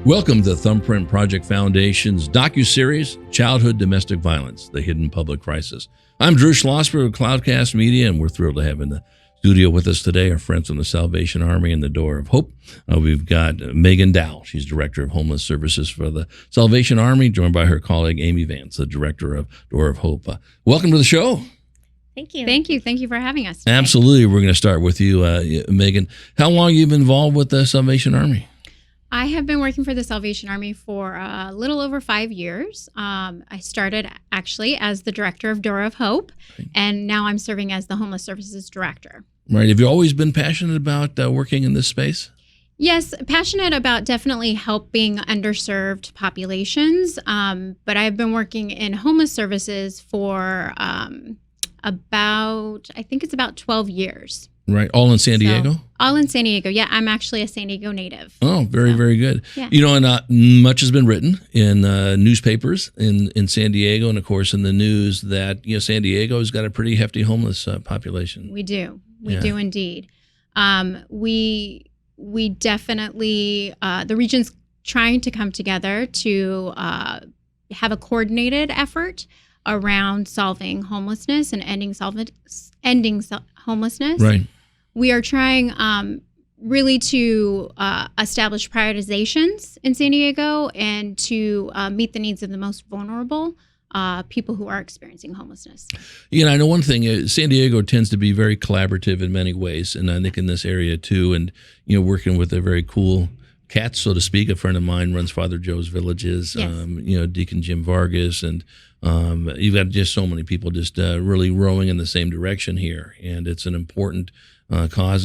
Welcome to the Thumbprint Project Foundation's docuseries, Childhood Domestic Violence, The Hidden Public Crisis. I'm Drew Schlosberg of Cloudcast Media, and we're thrilled to have in the studio with us today our friends from the Salvation Army and the Door of Hope. We've got Megan Dowell. She's Director of Homeless Services for the Salvation Army, joined by her colleague Amy Vance, the Director of Door of Hope. Welcome to the show. Thank you. Thank you for having us today. Absolutely. We're going to start with you, Megan. How long have you been involved with the Salvation Army? I have been working for the Salvation Army for a little over 5 years. I started actually as the Director of Door of Hope, and now I'm serving as the Homeless Services Director. Right. Have you always been passionate about working in this space? Yes, passionate about definitely helping underserved populations, but I've been working in homeless services for about 12 years. Right. All in San Diego? All in San Diego. Yeah, I'm actually a San Diego native. Oh, very good. Yeah. You know, and much has been written in newspapers in San Diego, and of course in the news that, San Diego has got a pretty hefty homeless population. We do. We do indeed. We definitely, the region's trying to come together to have a coordinated effort around solving homelessness and ending homelessness. Right. We are trying really to establish prioritizations in San Diego and to meet the needs of the most vulnerable people who are experiencing homelessness. I know one thing, San Diego tends to be very collaborative in many ways, and I think in this area too, and, working with a very cool cats, so to speak. A friend of mine runs Father Joe's Villages, yes. Deacon Jim Vargas, and you've got just so many people just really rowing in the same direction here, and it's an important cause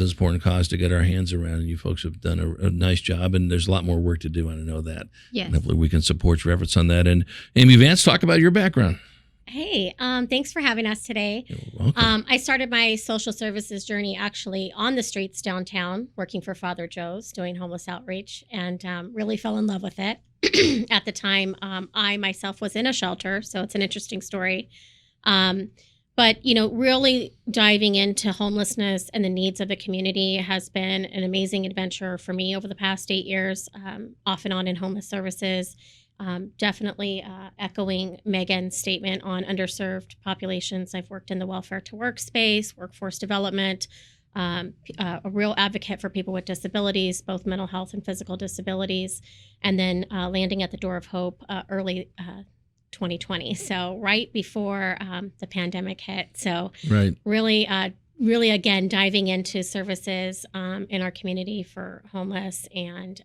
to get our hands around, and you folks have done a nice job, and there's a lot more work to do, and I know that. Yes. And hopefully we can support your efforts on that. And Amy Vance, talk about your background. Hey, thanks for having us today. You're welcome. I started my social services journey actually on the streets downtown, working for Father Joe's, doing homeless outreach, and really fell in love with it. At the time, I myself was in a shelter, so it's an interesting story. But, really diving into homelessness and the needs of the community has been an amazing adventure for me over the past 8 years, off and on in homeless services. Definitely echoing Megan's statement on underserved populations. I've worked in the welfare to work space, workforce development, a real advocate for people with disabilities, both mental health and physical disabilities, and then landing at the Door of Hope early 2020. So right before the pandemic hit. So Right. really, again, diving into services in our community for homeless and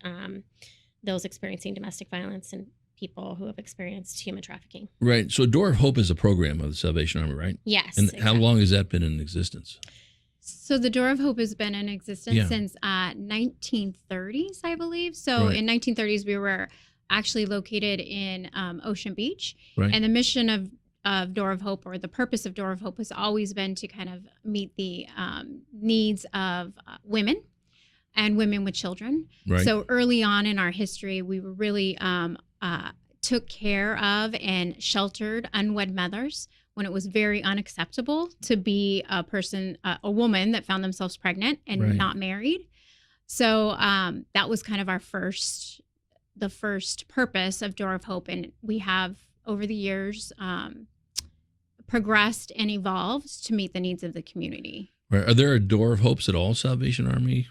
those experiencing domestic violence and people who have experienced human trafficking. Right. So Door of Hope is a program of the Salvation Army, right? Yes. And exactly. how long has that been in existence? So the Door of Hope has been in existence Yeah. since 1930s, I believe. So Right. in 1930s, we were actually located in Ocean Beach. Right. And the mission of Door of Hope, or the purpose of Door of Hope, has always been to kind of meet the needs of women and women with children. Right. So early on in our history, we were really took care of and sheltered unwed mothers when it was very unacceptable to be a woman that found themselves pregnant and Right. not married. So that was kind of the first purpose of Door of Hope, and we have over the years progressed and evolved to meet the needs of the community. Right. Are there a Door of Hopes at all Salvation Army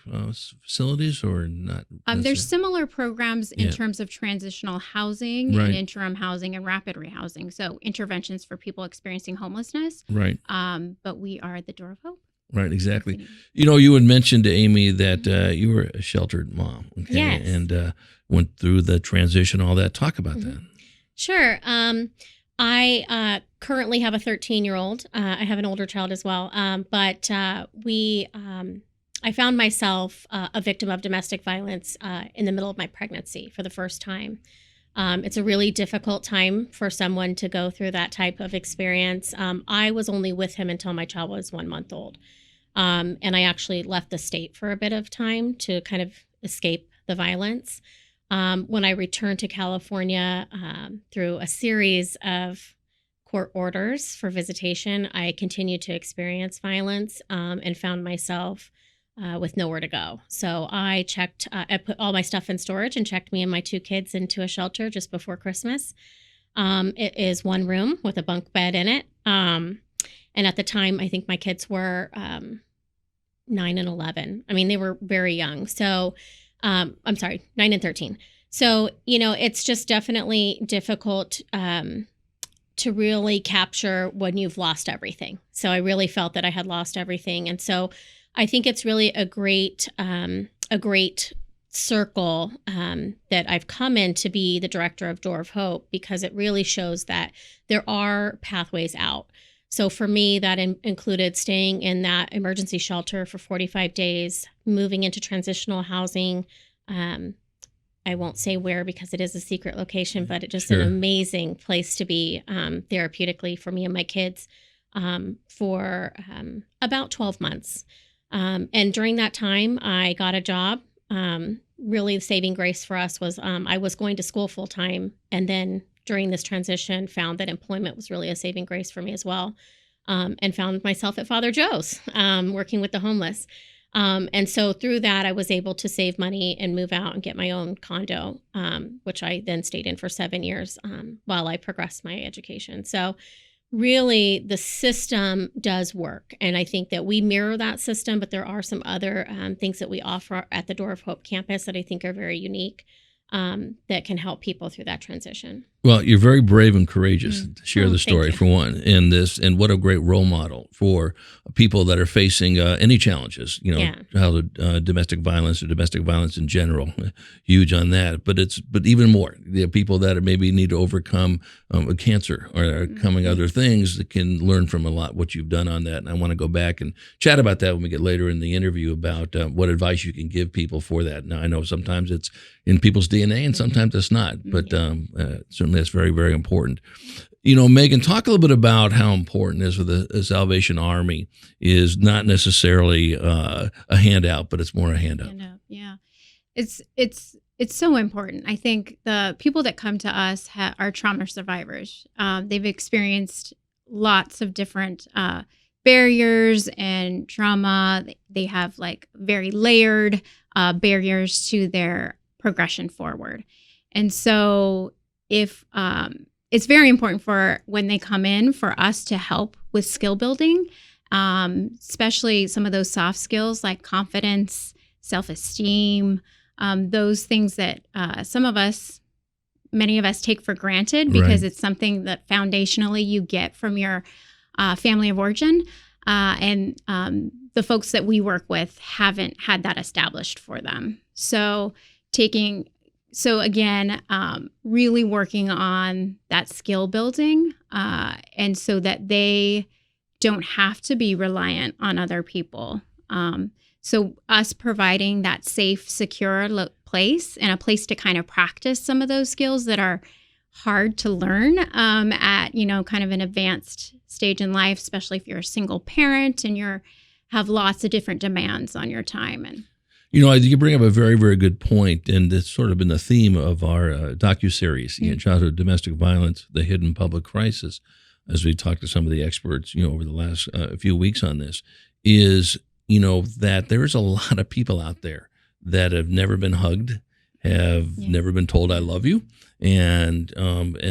facilities, or not? There's similar programs in Yeah. terms of transitional housing Right. and interim housing and rapid rehousing. So interventions for people experiencing homelessness. Right. But we are the Door of Hope. Right. Exactly. You had mentioned to Amy that you were a sheltered mom. Okay. Yes. And went through the transition, all that. Talk about that. Sure. I currently have a 13-year-old. I have an older child as well. But I found myself a victim of domestic violence in the middle of my pregnancy for the first time. It's a really difficult time for someone to go through that type of experience. I was only with him until my child was 1 month old. And I actually left the state for a bit of time to kind of escape the violence. When I returned to California through a series of court orders for visitation, I continued to experience violence and found myself with nowhere to go. So I put all my stuff in storage and checked me and my 2 kids into a shelter just before Christmas. It is 1 room with a bunk bed in it. And at the time, I think my kids were 9 and 11. I mean, they were very young. So, I'm sorry, 9 and 13. So, it's just definitely difficult to really capture when you've lost everything. So I really felt that I had lost everything. And so I think it's really a great circle that I've come in to be the director of Door of Hope, because it really shows that there are pathways out. So for me, that included staying in that emergency shelter for 45 days, moving into transitional housing. I won't say where because it is a secret location, but it's just an amazing place to be therapeutically for me and my kids for about 12 months. And during that time, I got a job. Really, the saving grace for us was I was going to school full time, and then during this transition, found that employment was really a saving grace for me as well, and found myself at Father Joe's working with the homeless. And so through that, I was able to save money and move out and get my own condo, which I then stayed in for 7 years while I progressed my education. So really, the system does work. And I think that we mirror that system, but there are some other things that we offer at the Door of Hope campus that I think are very unique that can help people through that transition. Well, you're very brave and courageous to share the story, you. for one, and what a great role model for people that are facing any challenges, childhood domestic violence or domestic violence in general. Huge on that, but even more, the people that maybe need to overcome cancer or coming other things that can learn from a lot what you've done on that. And I want to go back and chat about that when we get later in the interview about what advice you can give people for that. Now, I know sometimes it's in people's DNA and sometimes it's not, but certainly that's very, very important. Megan, talk a little bit about how important it is for the Salvation Army is not necessarily a handout, but it's more a handout. Yeah. It's so important. I think the people that come to us are trauma survivors. They've experienced lots of different barriers and trauma. They have very layered barriers to their progression forward. And so if it's very important for when they come in for us to help with skill building, especially some of those soft skills like confidence, self-esteem, those things that many of us take for granted because it's something that foundationally you get from your family of origin. And the folks that we work with haven't had that established for them. So again, really working on that skill building, and so that they don't have to be reliant on other people. So us providing that safe, secure place and a place to kind of practice some of those skills that are hard to learn at, kind of an advanced stage in life, especially if you're a single parent and have lots of different demands on your time. And you bring up a very, very good point, and it's sort of been the theme of our docuseries, Childhood Domestic Violence, The Hidden Public Crisis, as we talked to some of the experts, over the last few weeks on this, is, that there's a lot of people out there that have never been hugged, have never been told I love you, and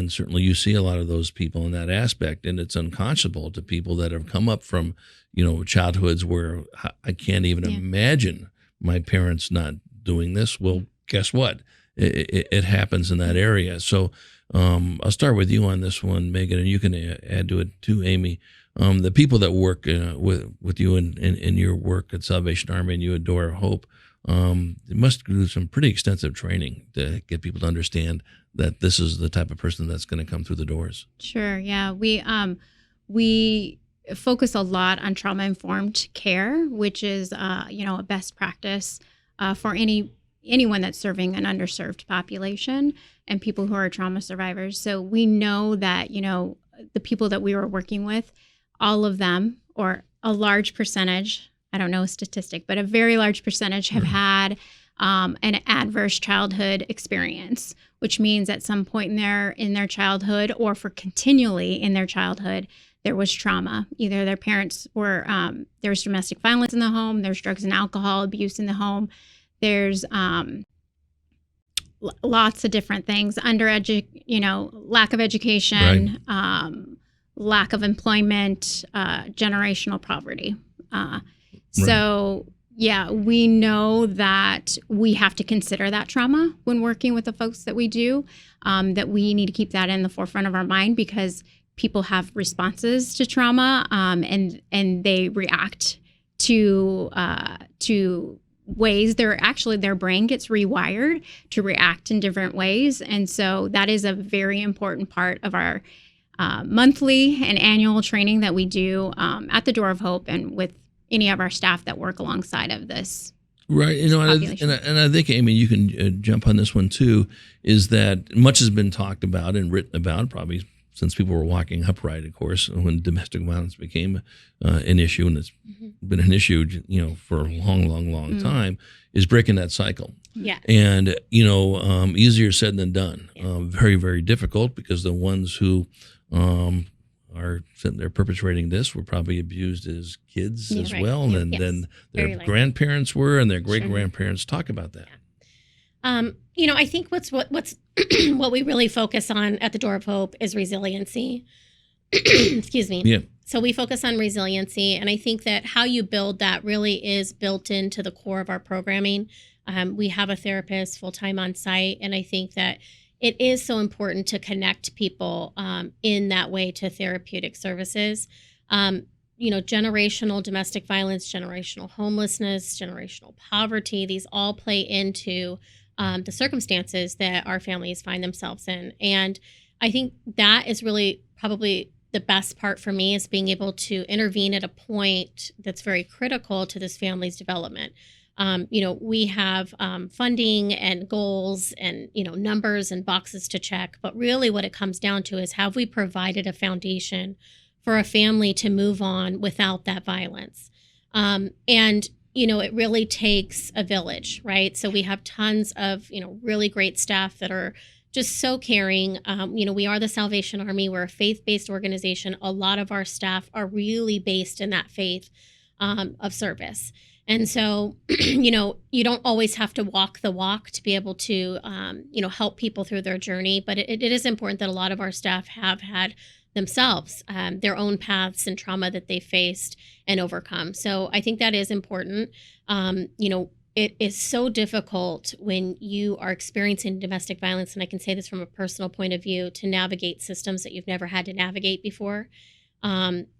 certainly you see a lot of those people in that aspect, and it's unconscionable to people that have come up from, childhoods where I can't even imagine my parents not doing this. Well, guess what? It happens in that area. So I'll start with you on this one, Megan, and you can add to it too, Amy. The people that work with you in your work at Salvation Army and you at Door of Hope, they must do some pretty extensive training to get people to understand that this is the type of person that's going to come through the doors. Sure. Yeah. We focus a lot on trauma-informed care, which is, a best practice for anyone that's serving an underserved population and people who are trauma survivors. So we know that, the people that we were working with, all of them, or a large percentage, I don't know a statistic, but a very large percentage have had an adverse childhood experience, which means at some point in their childhood or for continually in their childhood, there was trauma. Either their parents were, there was domestic violence in the home, there's drugs and alcohol abuse in the home, there's lots of different things, lack of education, lack of employment, generational poverty. So yeah, we know that we have to consider that trauma when working with the folks that we do, that we need to keep that in the forefront of our mind, because people have responses to trauma, and they react to ways their brain gets rewired to react in different ways. And so that is a very important part of our monthly and annual training that we do at the Door of Hope and with any of our staff that work alongside of this. Right. And I think, Amy, you can jump on this one too, is that much has been talked about and written about, probably since people were walking upright, of course, when domestic violence became an issue, and it's been an issue, for a long time, is breaking that cycle. Yeah. And, easier said than done. Very, very difficult, because the ones who are sitting there perpetrating this were probably abused as kids as well. And then their grandparents were, and their great-grandparents. Talk about that. I think what's what we really focus on at the Door of Hope is resiliency. Excuse me. Yeah. So we focus on resiliency, and I think that how you build that really is built into the core of our programming. We have a therapist full-time on site, and I think that it is so important to connect people in that way to therapeutic services. Generational domestic violence, generational homelessness, generational poverty, these all play into the circumstances that our families find themselves in. And I think that is really probably the best part for me, is being able to intervene at a point that's very critical to this family's development. We have funding and goals and, numbers and boxes to check. But really what it comes down to is, have we provided a foundation for a family to move on without that violence? It really takes a village, right? So we have tons of, really great staff that are just so caring. We are the Salvation Army. We're a faith-based organization. A lot of our staff are really based in that faith of service. And so, you don't always have to walk the walk to be able to, help people through their journey. But it is important that a lot of our staff have had themselves their own paths and trauma that they faced and overcome. So I think that is important. It is so difficult when you are experiencing domestic violence, and I can say this from a personal point of view, to navigate systems that you've never had to navigate before.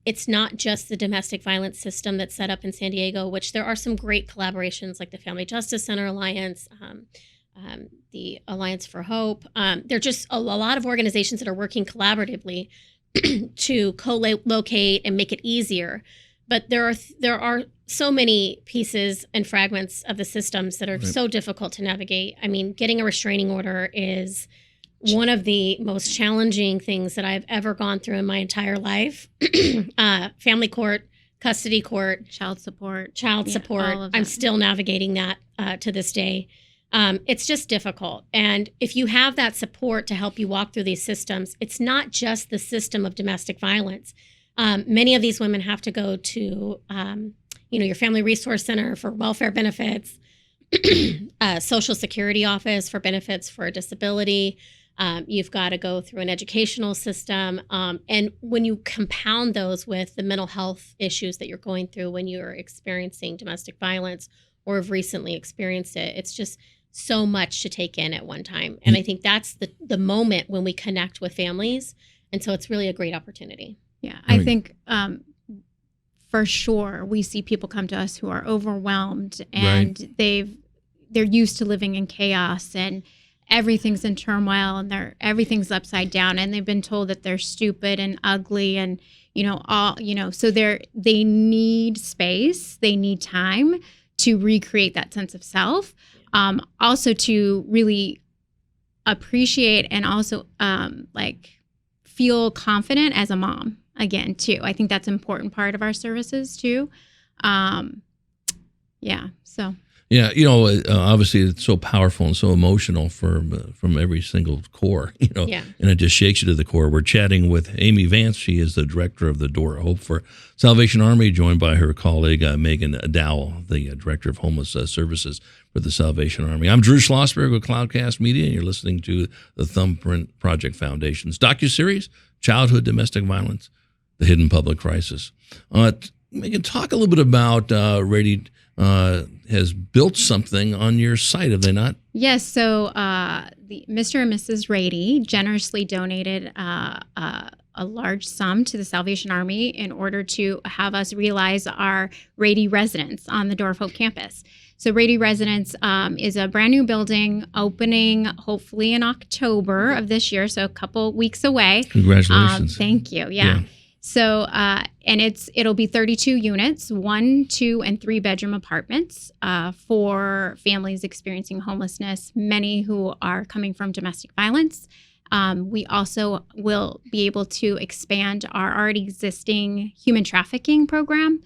It's not just the domestic violence system that's set up in San Diego, which there are some great collaborations like the Family Justice Center Alliance, the Alliance for Hope. There are just a lot of organizations that are working collaboratively to co-locate and make it easier. But there are so many pieces and fragments of the systems that are so difficult to navigate. I mean, getting a restraining order is one of the most challenging things that I've ever gone through in my entire life. Family court, custody court, child support. I'm still navigating that to this day. It's just difficult. And if you have that support to help you walk through these systems, it's not just the system of domestic violence. Many of these women have to go to, your Family Resource Center for welfare benefits, Social Security office for benefits for disability. You've got to go through an educational system. And when you compound those with the mental health issues that you're going through when you're experiencing domestic violence or have recently experienced it, it's just so much to take in at one time. And I think that's the moment when we connect with families. And so it's really a great opportunity. Yeah, I think for sure we see people come to us who are overwhelmed, and they're used to living in chaos, and everything's in turmoil, and everything's upside down, and they've been told that they're stupid and ugly, and so they need space, they need time to recreate that sense of self, also to really appreciate and also feel confident as a mom again too. I think that's an important part of our services too. So Yeah, obviously it's so powerful and so emotional from every single core, Yeah. and it just shakes you to the core. We're chatting with Amy Vance. She is the director of the Door of Hope for Salvation Army, joined by her colleague, Megan Dowell, the director of homeless services for the Salvation Army. I'm Drew Schlossberg with Cloudcast Media, and you're listening to the Thumbprint Project Foundation's docuseries, Childhood Domestic Violence, The Hidden Public Crisis. Megan, talk a little bit about Rady has built something on your site, have they not? Yes. So the Mr. and Mrs. Rady generously donated a large sum to the Salvation Army in order to have us realize our Rady Residence on the Door of Hope campus. So Rady Residence is a brand new building opening hopefully in October of this year, so a couple weeks away. Congratulations. Thank you. Yeah. So, and it'll be 32 units, 1, 2, and 3 bedroom apartments for families experiencing homelessness, many who are coming from domestic violence. We also will be able to expand our already existing human trafficking program,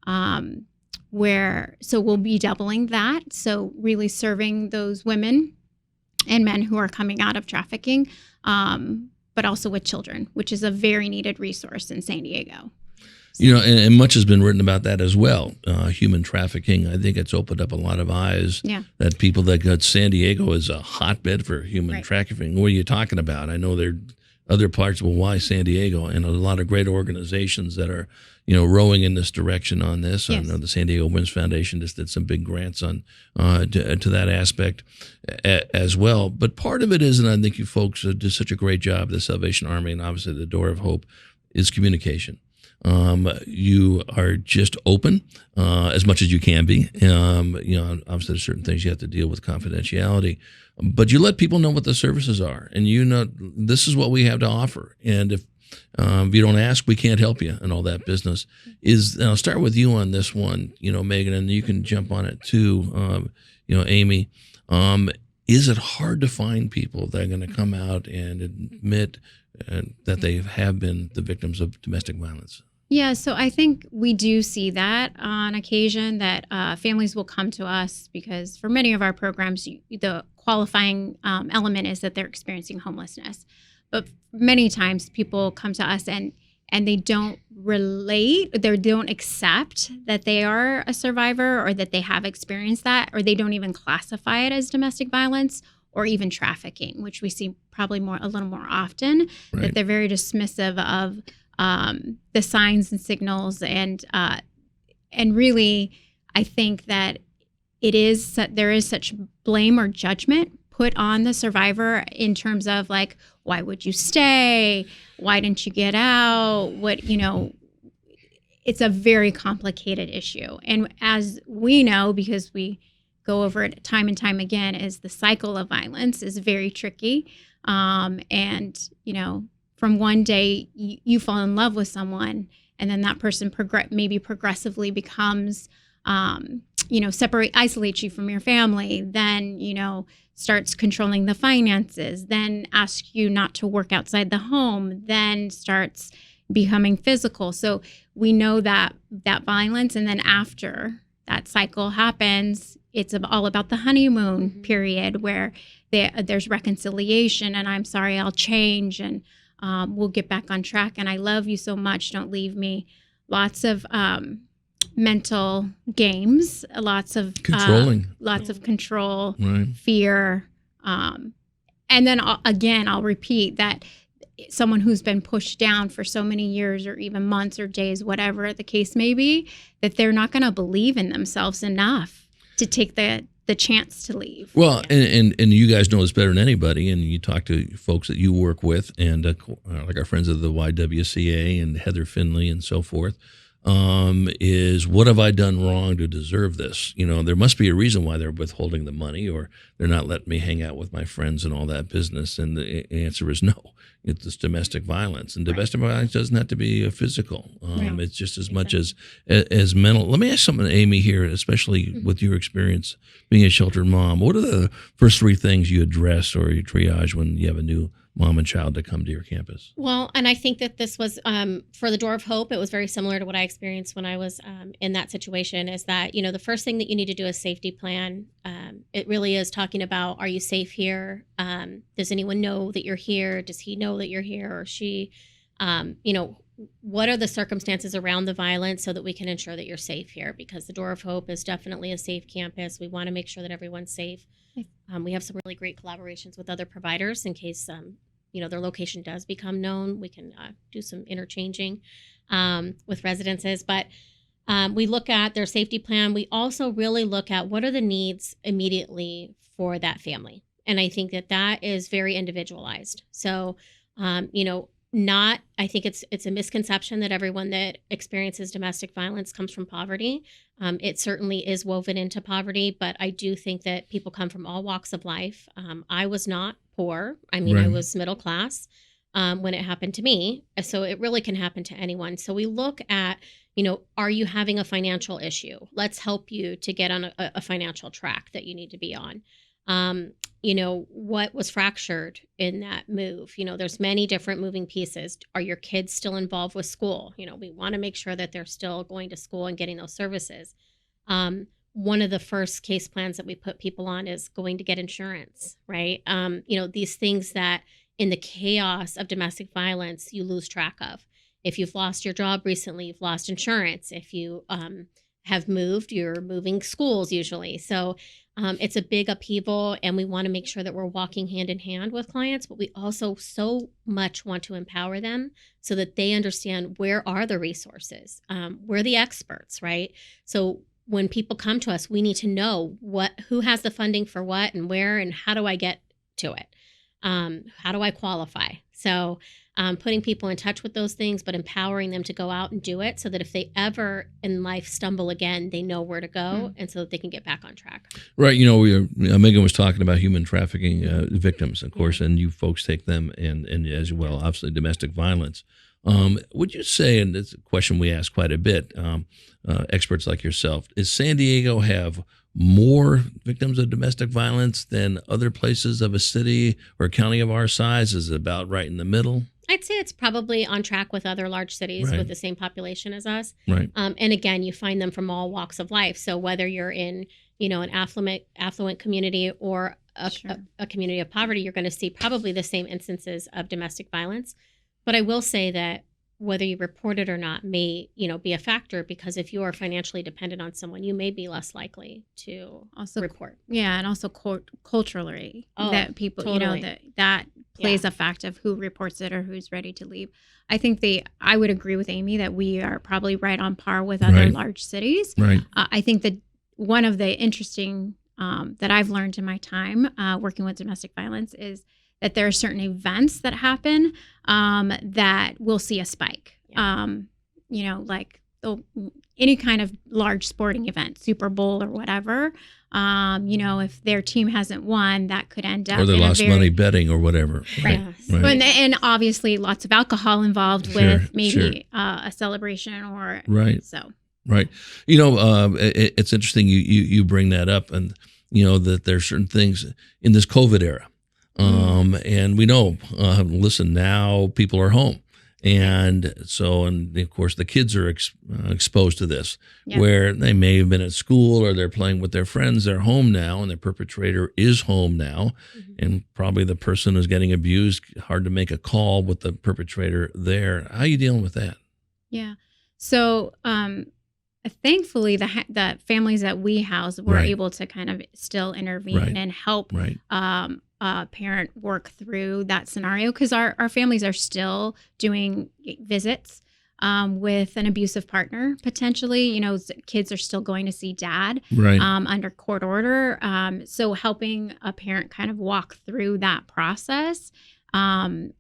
so we'll be doubling that. So really serving those women and men who are coming out of trafficking, but also with children, which is a very needed resource in San Diego. And much has been written about that as well. Human trafficking, I think it's opened up a lot of eyes that people that got San Diego is a hotbed for human trafficking. What are you talking about? I know there are other parts, well, why San Diego? And a lot of great organizations that are, rowing in this direction on this. Yes. I know the San Diego Women's Foundation just did some big grants on to that aspect as well. But part of it is, and I think you folks do such a great job, the Salvation Army and obviously the Door of Hope, is communication. You are just open as much as you can be. Obviously there's certain things you have to deal with confidentiality, but you let people know what the services are, and this is what we have to offer. And if you don't ask, we can't help you, and all that business is. And I'll start with you on this one, Megan, and you can jump on it too. Amy, is it hard to find people that are going to come out and admit that they have been the victims of domestic violence? Yeah, so I think we do see that on occasion, that families will come to us because for many of our programs, the qualifying element is that they're experiencing homelessness. But many times people come to us and they don't relate, they don't accept that they are a survivor or that they have experienced that, or they don't even classify it as domestic violence or even trafficking, which we see probably a little more often, that they're very dismissive of the signs and signals. And really, I think that there is such blame or judgment put on the survivor in terms of like, why would you stay? Why didn't you get out? It's a very complicated issue. And as we know, because we go over it time and time again, is the cycle of violence is very tricky. From one day you fall in love with someone, and then that person maybe progressively becomes, isolates you from your family, then, starts controlling the finances, then asks you not to work outside the home, then starts becoming physical. So we know that violence, and then after that cycle happens, it's all about the honeymoon period where there's reconciliation, and I'm sorry, I'll change, and we'll get back on track, and I love you so much, don't leave me. Lots of mental games, lots of controlling, lots of control, fear, and then I'll repeat that someone who's been pushed down for so many years or even months or days, whatever the case may be, that they're not going to believe in themselves enough to take the chance to leave. Well, and you guys know this better than anybody, and you talk to folks that you work with, and like our friends of the YWCA and Heather Finley and so forth, is what have I done wrong to deserve this? There must be a reason why they're withholding the money, or they're not letting me hang out with my friends and all that business. And the answer is no. It's domestic violence, and domestic violence doesn't have to be physical. It's just as much as mental. Let me ask something, Amy, here, especially with your experience being a sheltered mom. What are the first 3 things you address or you triage when you have a new mom and child to come to your campus? Well, and I think that this was for the Door of Hope. It was very similar to what I experienced when I was in that situation. Is that the first thing that you need to do is safety plan. It really is talking about, are you safe here? Does anyone know that you're here? Does he know that you're here or she? What are the circumstances around the violence so that we can ensure that you're safe here? Because the Door of Hope is definitely a safe campus. We want to make sure that everyone's safe. We have some really great collaborations with other providers in case, their location does become known. We can do some interchanging with residences. But we look at their safety plan. We also really look at what are the needs immediately for that family. And I think that is very individualized. So, I think it's a misconception that everyone that experiences domestic violence comes from poverty. It certainly is woven into poverty, but I do think that people come from all walks of life. I was not poor. I mean, Right. I was middle class when it happened to me. So it really can happen to anyone. So we look at, are you having a financial issue? Let's help you to get on a financial track that you need to be on. What was fractured in that move? There's many different moving pieces. Are your kids still involved with school? We want to make sure that they're still going to school and getting those services. One of the first case plans that we put people on is going to get insurance, right? These things that in the chaos of domestic violence, you lose track of. If you've lost your job recently, you've lost insurance. If you have moved, you're moving schools usually. So it's a big upheaval, and we want to make sure that we're walking hand in hand with clients, but we also so much want to empower them so that they understand where are the resources. We're the experts, right? So when people come to us, we need to know who has the funding for what and where and how do I get to it? How do I qualify? So putting people in touch with those things, but empowering them to go out and do it so that if they ever in life stumble again, they know where to go and so that they can get back on track. Right. Megan was talking about human trafficking victims, of course, and you folks take them and as well, obviously domestic violence. Would you say, and it's a question we ask quite a bit, experts like yourself, does San Diego have more victims of domestic violence than other places of a city or county of our size? Is it about right in the middle? I'd say it's probably on track with other large cities Right. with the same population as us. Right. And again, you find them from all walks of life. So whether you're in, an affluent community or a community of poverty, you're going to see probably the same instances of domestic violence. But I will say that whether you report it or not may, be a factor, because if you are financially dependent on someone, you may be less likely to Also report. Yeah, and also culturally, that people, totally. that plays a fact of who reports it or who's ready to leave. I think I would agree with Amy that we are probably right on par with other Right. large cities. Right. I think that one of the interesting that I've learned in my time working with domestic violence is that there are certain events that happen that we'll see a spike. Like any kind of large sporting event, Super Bowl or whatever. If their team hasn't won, that could end up Or they in lost a very, money betting or whatever. Right. Yes. Right. And obviously lots of alcohol involved Sure, with maybe a celebration or Right. so. Right. It's interesting you bring that up, and that there's certain things in this COVID era. And we know, listen, now people are home. And of course, the kids are exposed to this, where they may have been at school or they're playing with their friends. They're home now, and the perpetrator is home now. Mm-hmm. And probably the person who's getting abused, hard to make a call with the perpetrator there. How are you dealing with that? Yeah. So thankfully, the families that we house were Right. able to kind of still intervene Right. and help Right. parent work through that scenario, because our families are still doing visits with an abusive partner potentially. Kids are still going to see dad Right. under court order. So helping a parent kind of walk through that process and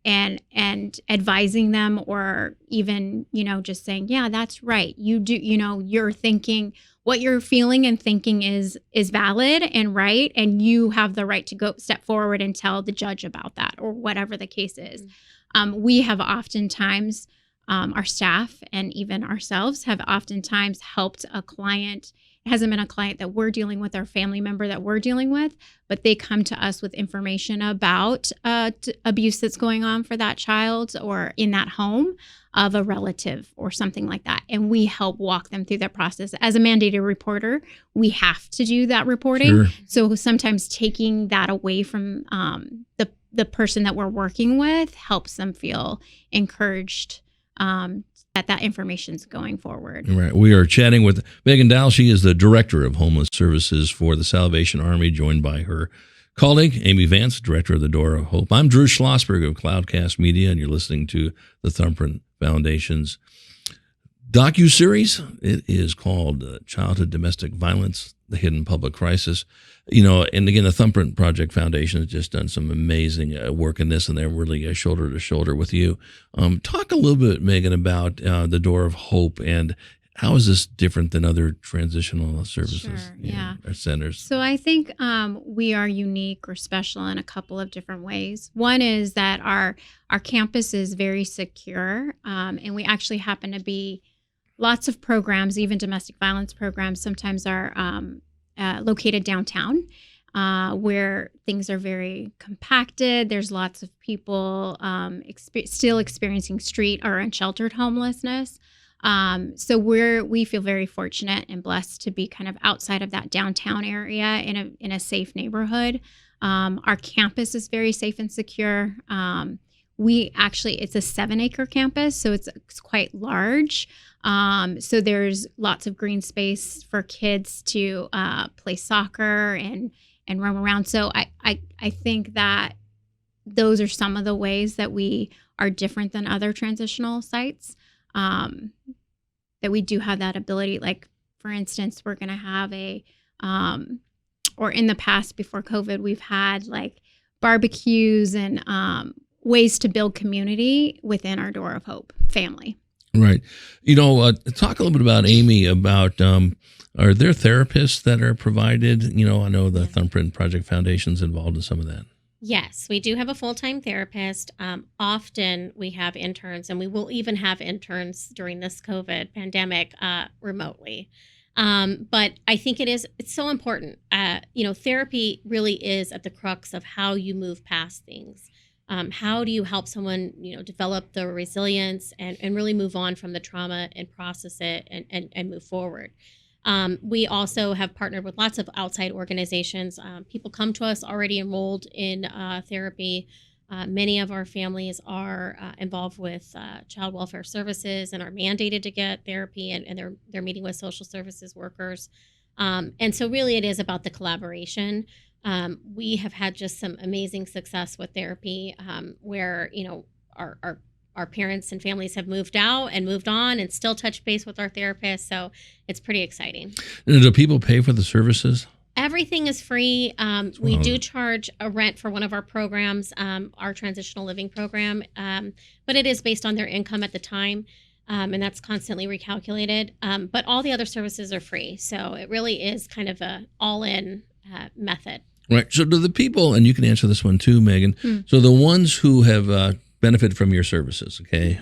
advising them, or even, just saying, yeah, that's right. You do, you're thinking what you're feeling and thinking is valid and right. And you have the right to go step forward and tell the judge about that, or whatever the case is. We have oftentimes, our staff and even ourselves have oftentimes helped a client it hasn't been a client that we're dealing with or family member that we're dealing with, but they come to us with information about abuse that's going on for that child or in that home of a relative or something like that. And we help walk them through that process. As a mandated reporter, we have to do that reporting. Sure. So sometimes taking that away from the person that we're working with helps them feel encouraged that information's going forward. Right. We are chatting with Megan Dowell. She is the Director of Homeless Services for the Salvation Army, joined by her colleague, Amy Vance, Director of the Door of Hope. I'm Drew Schlossberg of Cloudcast Media, and you're listening to the Thumbprint Foundation's docu-series. It is called Childhood Domestic Violence, The Hidden Public Crisis. And again, the Thumbprint Project Foundation has just done some amazing work in this, and they're really shoulder to shoulder with you. Talk a little bit, Megan, about the Door of Hope, and how is this different than other transitional services? Sure, yeah. Or centers? So I think we are unique or special in a couple of different ways. One is that our campus is very secure, and we actually happen to be lots of programs, even domestic violence programs, sometimes are located downtown, where things are very compacted. There's lots of people still experiencing street or unsheltered homelessness. So we feel very fortunate and blessed to be kind of outside of that downtown area in a safe neighborhood. Our campus is very safe and secure. It's a 7-acre campus, so it's quite large. So there's lots of green space for kids to play soccer and roam around. So I think that those are some of the ways that we are different than other transitional sites. That we do have that ability. Like, for instance, we're going to have or in the past before COVID, we've had like barbecues and ways to build community within our Door of Hope family. Right. Talk a little bit about Amy, about are there therapists that are provided? I know the Thumbprint Project Foundation's involved in some of that. Yes, we do have a full-time therapist. Often we have interns, and we will even have interns during this COVID pandemic remotely. But I think it's so important. Therapy really is at the crux of how you move past things. How do you help someone, develop the resilience and really move on from the trauma and process it and move forward? We also have partnered with lots of outside organizations. People come to us already enrolled in therapy. Many of our families are involved with child welfare services and are mandated to get therapy, and they're meeting with social services workers. And so really it is about the collaboration. We have had just some amazing success with therapy where, our parents and families have moved out and moved on and still touch base with our therapists. So it's pretty exciting. Do people pay for the services? Everything is free. We do charge a rent for one of our programs, our transitional living program, but it is based on their income at the time, and that's constantly recalculated. But all the other services are free. So it really is kind of a all-in method. Right. So do the people, and you can answer this one too, Megan, so the ones who have benefited from your services, okay,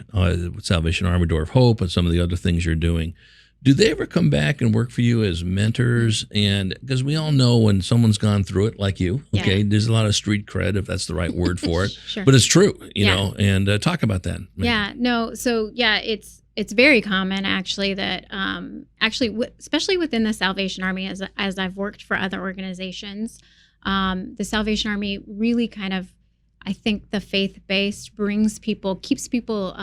Salvation Army, Door of Hope, and some of the other things you're doing, do they ever come back and work for you as mentors? And because we all know when someone's gone through it, like you, okay, there's a lot of street cred, if that's the right word for it, Sure. but it's true, you know, and talk about that. It's very common actually that especially within the Salvation Army, as I've worked for other organizations, the Salvation Army really kind of, I think the faith-based keeps people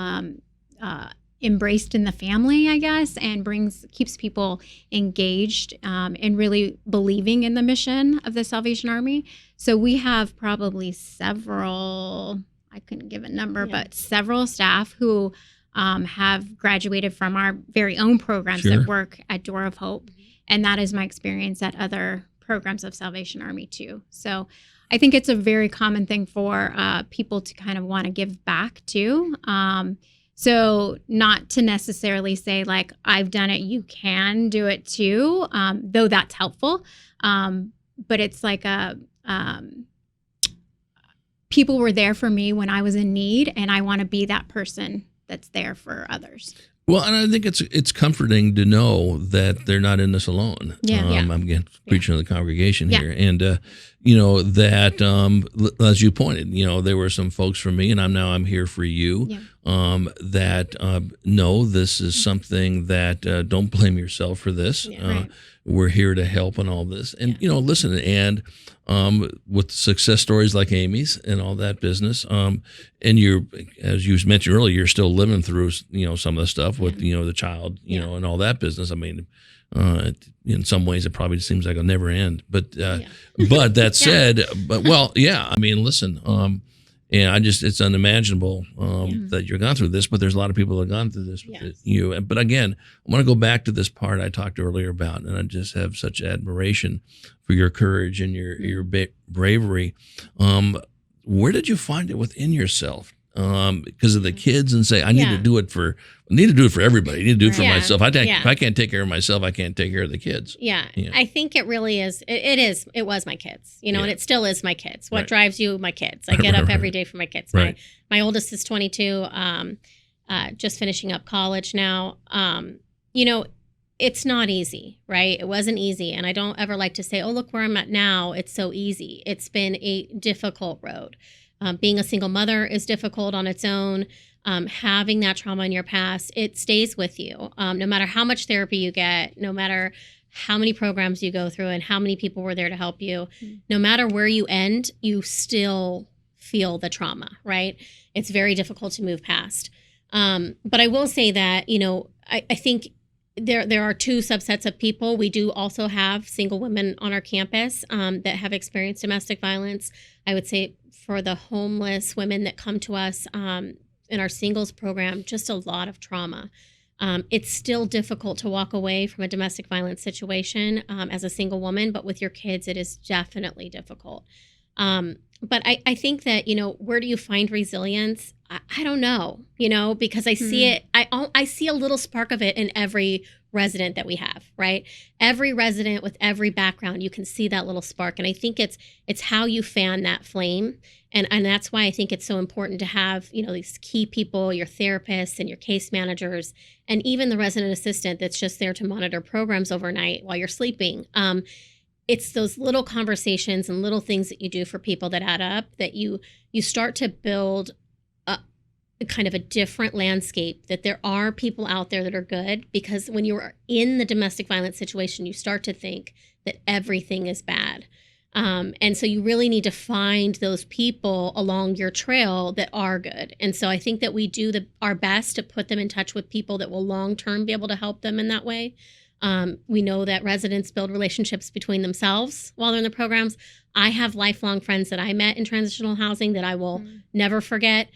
embraced in the family, I guess, and keeps people engaged and really believing in the mission of the Salvation Army. So we have probably several, I couldn't give a number, but several staff who have graduated from our very own programs that work at Door of Hope. And that is my experience at other programs of Salvation Army too. So I think it's a very common thing for people to kind of want to give back too. So not to necessarily say like, I've done it, you can do it too, though that's helpful. But it's like people were there for me when I was in need, and I want to be that person that's there for others. Well, and I think it's comforting to know that they're not in this alone. Yeah. I'm again preaching to the congregation Yeah. here, and that as you pointed, there were some folks for me, and I'm here for you. Yeah. That no, this is something that don't blame yourself for this. Right. We're here to help and all this, and listen, and with success stories like Amy's and all that business, and you're, as you mentioned earlier, you're still living through some of the stuff with the child, and all that business. I mean, in some ways, it probably seems like it'll never end. But but that said, I mean, listen. And it's unimaginable that you're gone through this, but there's a lot of people that have gone through this with you. But again, I want to go back to this part I talked earlier about, and I just have such admiration for your courage and your bravery. Where did you find it within yourself? Because of the kids, and say, I need to do it for everybody. I need to do it for myself. If I can't take care of myself, I can't take care of the kids. Yeah. I think it really is. It was my kids, and it still is my kids. What drives you? My kids. I get up every day for my kids. Right. My oldest is 22, just finishing up college now. It's not easy, right? It wasn't easy. And I don't ever like to say, oh, look where I'm at now. It's so easy. It's been a difficult road. Being a single mother is difficult on its own. Having that trauma in your past, it stays with you. No matter how much therapy you get, no matter how many programs you go through and how many people were there to help you, no matter where you end, you still feel the trauma, right? It's very difficult to move past. But I will say that, I think there are two subsets of people. We do also have single women on our campus that have experienced domestic violence. I would say for the homeless women that come to us in our singles program, just a lot of trauma. It's still difficult to walk away from a domestic violence situation as a single woman, but with your kids, it is definitely difficult. But I think that, where do you find resilience? I don't know, because I see it. I see a little spark of it in every resident that we have, right? Every resident with every background, you can see that little spark. And I think it's how you fan that flame. And that's why I think it's so important to have, these key people, your therapists and your case managers, and even the resident assistant that's just there to monitor programs overnight while you're sleeping. It's those little conversations and little things that you do for people that add up, that you start to build a kind of a different landscape, that there are people out there that are good, because when you're in the domestic violence situation, you start to think that everything is bad. And so you really need to find those people along your trail that are good. And so I think that we do our best to put them in touch with people that will long-term be able to help them in that way. We know that residents build relationships between themselves while they're in the programs. I have lifelong friends that I met in transitional housing that I will never forget.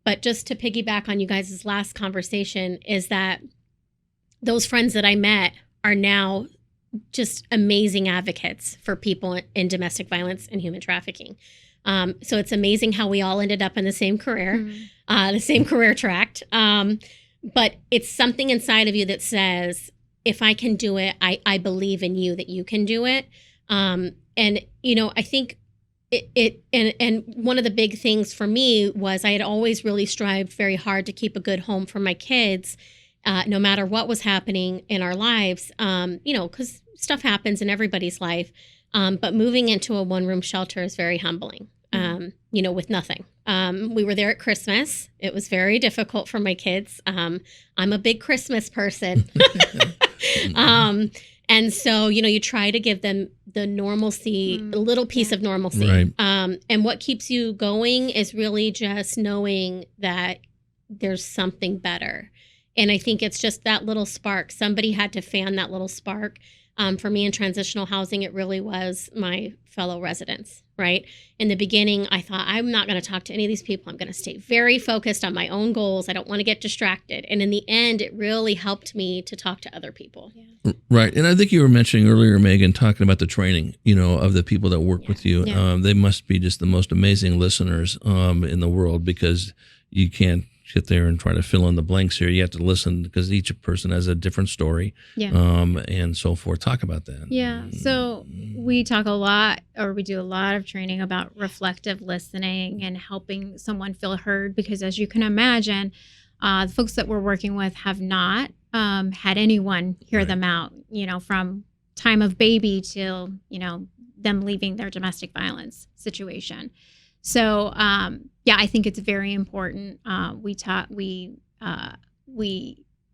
But just to piggyback on you guys' last conversation, is that those friends that I met are now just amazing advocates for people in domestic violence and human trafficking. So it's amazing how we all ended up in the same career, the same career track. But it's something inside of you that says, if I can do it, I believe in you that you can do it. And, I think and one of the big things for me was I had always really strived very hard to keep a good home for my kids, no matter what was happening in our lives, because stuff happens in everybody's life. But moving into a one-room shelter is very humbling, with nothing. We were there at Christmas. It was very difficult for my kids. I'm a big Christmas person. And so, you try to give them the normalcy, a little piece of normalcy. Right. And what keeps you going is really just knowing that there's something better. And I think it's just that little spark. Somebody had to fan that little spark. For me in transitional housing, it really was my fellow residents, right? In the beginning, I thought, I'm not going to talk to any of these people. I'm going to stay very focused on my own goals. I don't want to get distracted. And in the end, it really helped me to talk to other people. Yeah. Right. And I think you were mentioning earlier, Megan, talking about the training, of the people that work with you. Yeah. They must be just the most amazing listeners in the world, because you can't sit there and try to fill in the blanks here. You have to listen, because each person has a different story, and so forth. Talk about that. Yeah. So we do a lot of training about reflective listening and helping someone feel heard, because as you can imagine, The folks that we're working with have not had anyone hear them out, from time of baby till, them leaving their domestic violence situation. So, I think it's very important.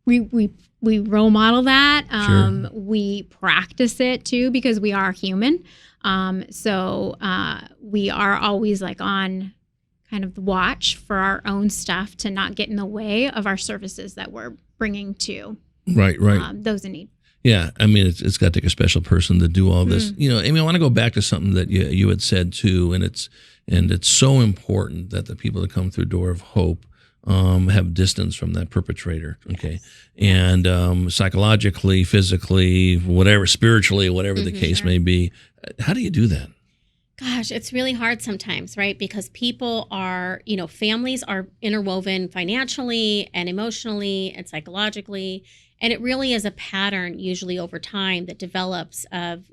We role model that. Sure. We practice it too, because we are human. So we are always on kind of the watch for our own stuff to not get in the way of our services that we're bringing to right. Those in need. Yeah, I mean, it's got to take a special person to do all this. Amy, I want to go back to something that you had said too, and it's so important that the people that come through Door of Hope have distance from that perpetrator. Okay, and psychologically, physically, whatever, spiritually, whatever the case may be. How do you do that? Gosh, it's really hard sometimes, right? Because people are, families are interwoven financially and emotionally and psychologically. And it really is a pattern usually over time that develops of,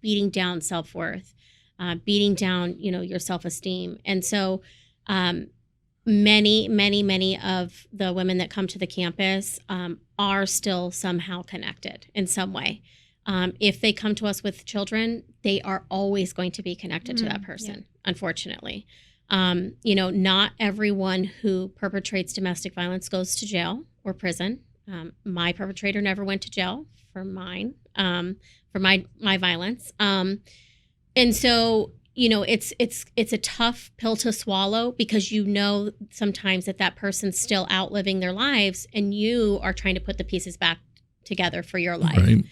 beating down self-worth, beating down, your self-esteem. And so many of the women that come to the campus are still somehow connected in some way. If they come to us with children, they are always going to be connected to that person, unfortunately. Not everyone who perpetrates domestic violence goes to jail or prison. My perpetrator never went to jail for mine, for my violence. And so, it's a tough pill to swallow, because sometimes that person's still outliving their lives and you are trying to put the pieces back together for your life. Right.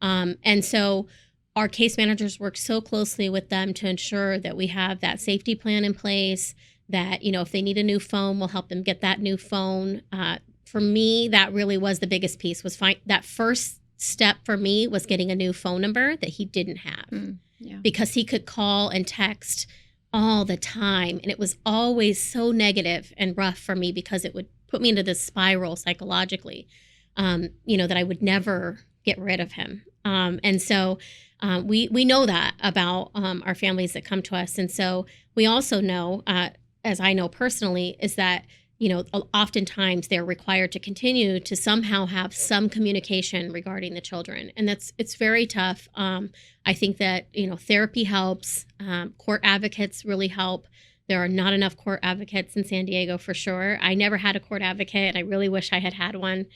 And so our case managers work so closely with them to ensure that we have that safety plan in place, that, if they need a new phone, we'll help them get that new phone. For me, that really was the biggest piece, was that first step for me was getting a new phone number that he didn't have, because he could call and text all the time. And it was always so negative and rough for me, because it would put me into this spiral psychologically, that I would never get rid of him. And so we know that about our families that come to us. And so we also know, as I know personally, is that, oftentimes they're required to continue to somehow have some communication regarding the children. And it's very tough. I think that, therapy helps. Court advocates really help. There are not enough court advocates in San Diego, for sure. I never had a court advocate, and I really wish I had one,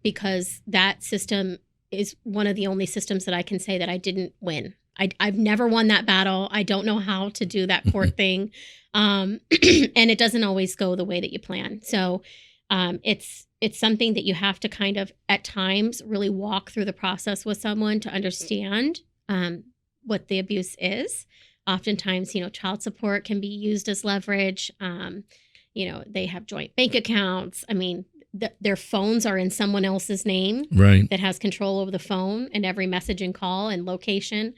because that system is one of the only systems that I can say that I didn't win. I've never won that battle. I don't know how to do that court thing. And it doesn't always go the way that you plan. So it's something that you have to kind of, at times, really walk through the process with someone to understand what the abuse is. Oftentimes, child support can be used as leverage. They have joint bank accounts. I mean, their phones are in someone else's name, right, that has control over the phone and every message and call and location.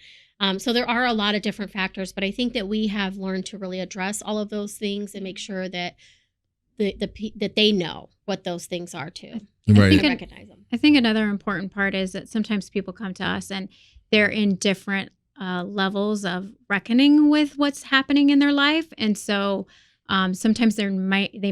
So there are a lot of different factors, but I think that we have learned to really address all of those things and make sure that that they know what those things are too. Right. And recognize them. I think another important part is that sometimes people come to us and they're in different levels of reckoning with what's happening in their life, and so sometimes they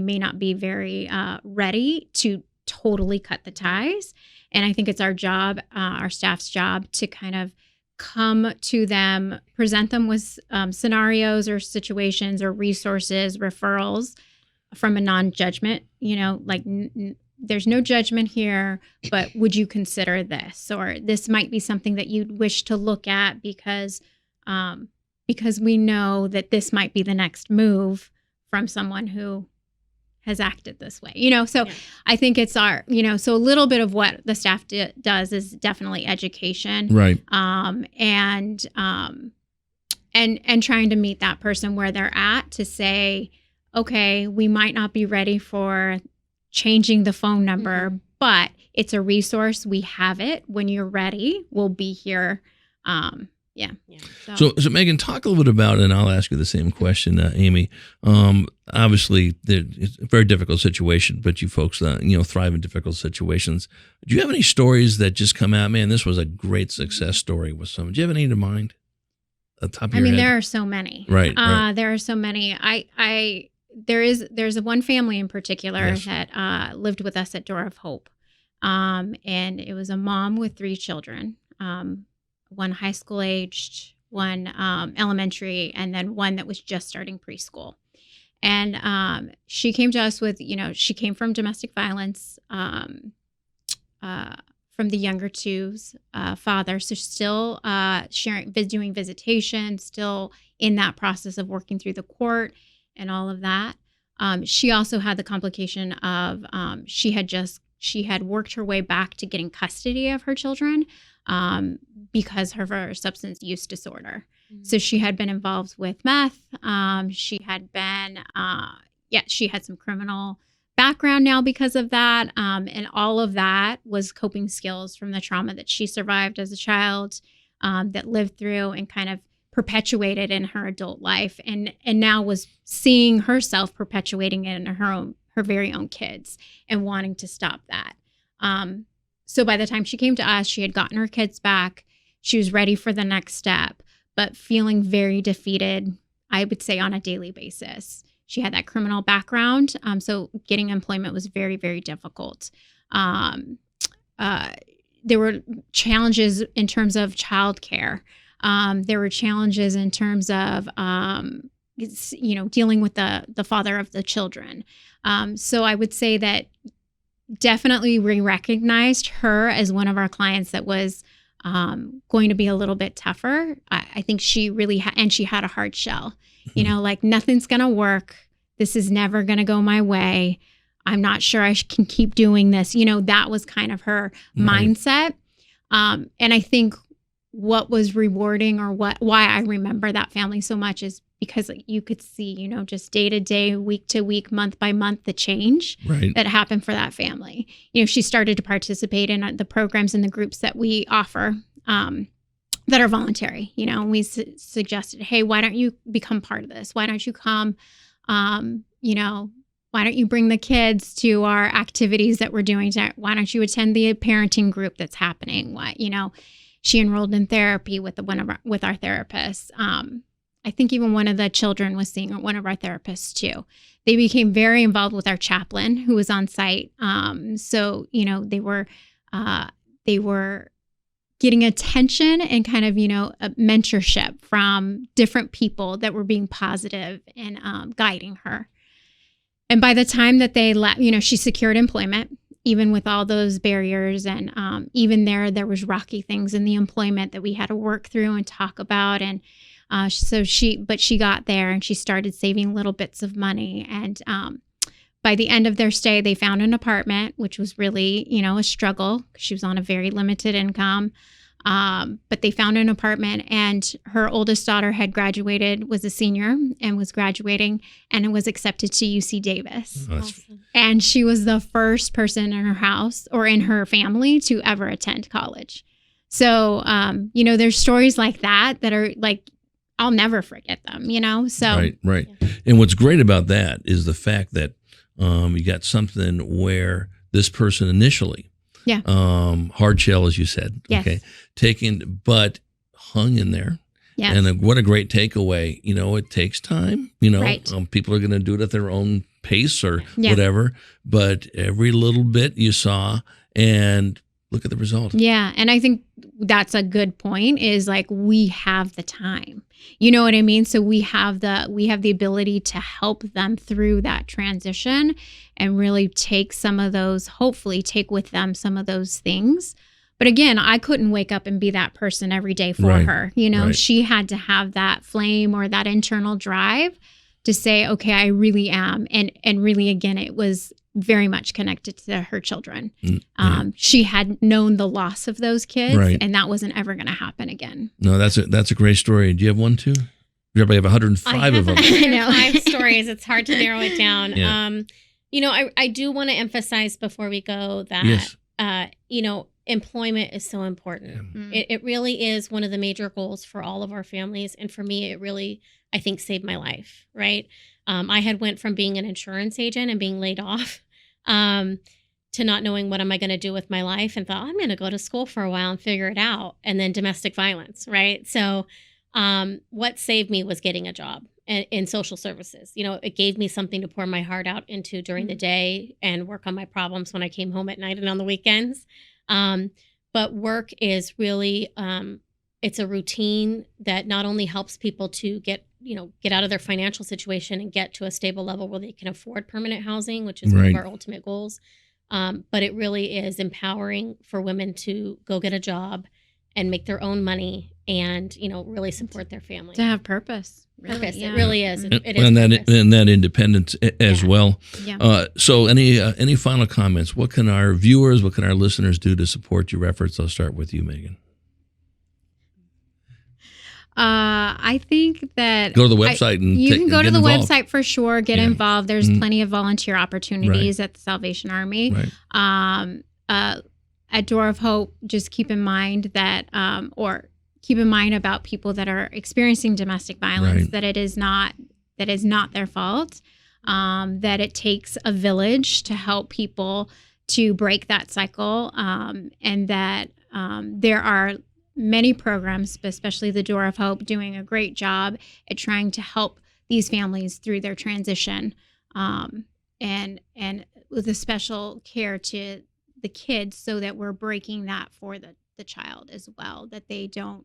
may not be very ready to totally cut the ties. And I think it's our job, our staff's job, to kind of come to them, present them with scenarios or situations or resources, referrals from a non-judgment, there's no judgment here, but would you consider this? Or this might be something that you'd wish to look at because we know that this might be the next move from someone who has acted this way, so I think it's our, so a little bit of what the staff does is definitely education, right. And trying to meet that person where they're at, to say, okay, we might not be ready for changing the phone number, but it's a resource. We have it. When you're ready, we'll be here. So Megan, talk a little bit about, and I'll ask you the same question, Amy. Obviously, it's a very difficult situation, but you folks, thrive in difficult situations. Do you have any stories that just come out? Man, this was a great success story with someone. Do you have any in mind? Top of your head? There are so many. Right. There are so many. there's one family in particular Yes. that lived with us at Door of Hope. And it was a mom with 3 children, one high school aged, one elementary, and then one that was just starting preschool. And she came to us with, she came from domestic violence from the younger two's father. So still doing visitation, still in that process of working through the court and all of that. She also had the complication of she had worked her way back to getting custody of her children because of her substance use disorder. Mm-hmm. So she had been involved with meth. She had been, she had some criminal background now because of that. And all of that was coping skills from the trauma that she survived as a child, that lived through and kind of perpetuated in her adult life, and now was seeing herself perpetuating it in her very own kids and wanting to stop that. So by the time she came to us, she had gotten her kids back. She was ready for the next step, but feeling very defeated, I would say, on a daily basis. She had that criminal background, so getting employment was very, very difficult. There were challenges in terms of childcare. There were challenges in terms of, dealing with the father of the children. So I would say that definitely we recognized her as one of our clients that was going to be a little bit tougher. I think she really and she had a hard shell, like nothing's going to work. This is never going to go my way. I'm not sure I can keep doing this. That was kind of her mindset. And I think what was rewarding, or why I remember that family so much, is because you could see, just day to day, week to week, month by month, the change that happened for that family. She started to participate in the programs and the groups that we offer that are voluntary. We suggested, hey, why don't you become part of this? Why don't you come? Why don't you bring the kids to our activities that we're doing? Why don't you attend the parenting group that's happening? She enrolled in therapy with with our therapists. I think even one of the children was seeing one of our therapists too. They became very involved with our chaplain who was on site. So they were getting attention and kind of, a mentorship from different people that were being positive and guiding her. And by the time that they left, she secured employment, even with all those barriers. And even there was rocky things in the employment that we had to work through and talk about. And so she got there and she started saving little bits of money. And by the end of their stay, they found an apartment, which was really, a struggle because she was on a very limited income. But they found an apartment, and her oldest daughter had graduated, was a senior and was graduating, and was accepted to UC Davis. Awesome. And she was the first person in her house or in her family to ever attend college. So, there's stories like that are like, I'll never forget them, So Right. Yeah. And what's great about that is the fact that you got something where this person initially, hard shell, as you said, yes. but hung in there. Yes. And what a great takeaway. It takes time, Right. People are going to do it at their own pace or whatever, but every little bit you saw, and look at the result. Yeah. And I think that's a good point, is like, we have the time, you know what I mean? So we have the ability to help them through that transition and really hopefully take with them some of those things. But again, I couldn't wake up and be that person every day for her. She had to have that flame or that internal drive to say, okay, I really am. And really, again, it was very much connected to her children. She had known the loss of those kids, and that wasn't ever going to happen again. No, that's a great story. Do you have one too? You probably have 105 of them. I know. 5 stories. It's hard to narrow it down. Yeah. I do want to emphasize before we go that, employment is so important. Yeah. It really is one of the major goals for all of our families. And for me, it really, I think, saved my life, right? I had went from being an insurance agent and being laid off to not knowing what am I going to do with my life, and thought, I'm going to go to school for a while and figure it out. And then domestic violence, right? So what saved me was getting a job in social services. It gave me something to pour my heart out into during the day and work on my problems when I came home at night and on the weekends. But work is really, it's a routine that not only helps people to get out of their financial situation and get to a stable level where they can afford permanent housing, which is one of our ultimate goals. But it really is empowering for women to go get a job and make their own money and, really support their family. To have purpose. Really, purpose. Yeah. It really is. It is and purpose. that independence as well. Yeah. So any final comments? What can our viewers, what can our listeners do to support your efforts? I'll start with you, Megan. I think that go to the website you can go to the involved. website for sure. Get involved. There's plenty of volunteer opportunities at the Salvation Army. Right. At Door of Hope, just keep in mind that, or keep in mind about people that are experiencing domestic violence, that it is not their fault. That it takes a village to help people to break that cycle, and that there are many programs, especially the Door of Hope, doing a great job at trying to help these families through their transition, and with a special care to the kids, so that we're breaking that for the child as well, that they don't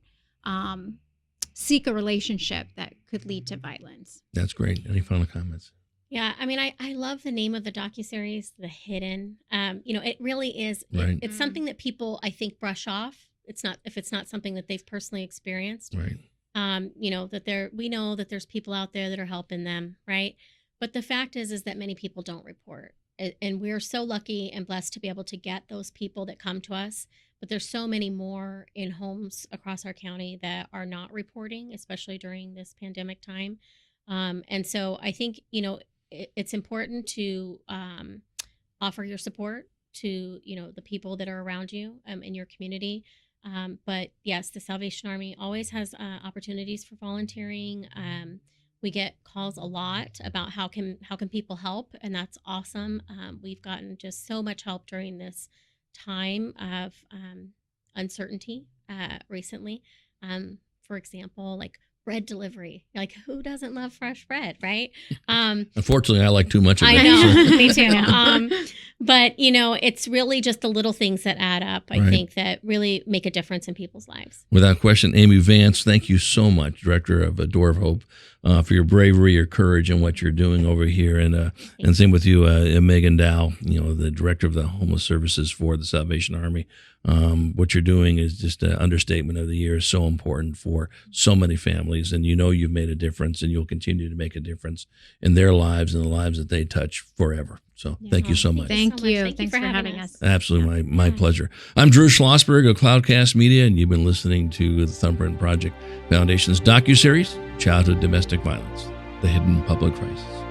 seek a relationship that could lead to violence. That's great. Any final comments? Yeah, I mean, I love the name of the docuseries, The Hidden. It really is. It's something that people, I think, brush off. It's not something that they've personally experienced. Right. We know that there's people out there that are helping them, right? But the fact is that many people don't report. And we're so lucky and blessed to be able to get those people that come to us. But there's so many more in homes across our county that are not reporting, especially during this pandemic time. And so I think, it's important to offer your support to, the people that are around you in your community. But yes, the Salvation Army always has opportunities for volunteering. We get calls a lot about how can people help, and that's awesome. We've gotten just so much help during this time of uncertainty recently. For example, like bread delivery. Like, who doesn't love fresh bread, right? Unfortunately, I like too much of it. I know, me too. But it's really just the little things that add up, I think, that really make a difference in people's lives. Without question, Amy Vance, thank you so much, Director of Door of Hope, for your bravery, your courage, and what you're doing over here. And same with you, Megan Dowell, the Director of the Homeless Services for the Salvation Army. What you're doing is just an understatement of the year. Is so important for so many families, and you've made a difference, and you'll continue to make a difference in their lives and the lives that they touch forever. So thank you so much. Thank you. Thanks for having us. Absolutely, my pleasure. I'm Drew Schlossberg of Cloudcast Media, and you've been listening to the Thumbprint Project Foundation's docuseries, Childhood Domestic Violence: The Hidden Public Crisis.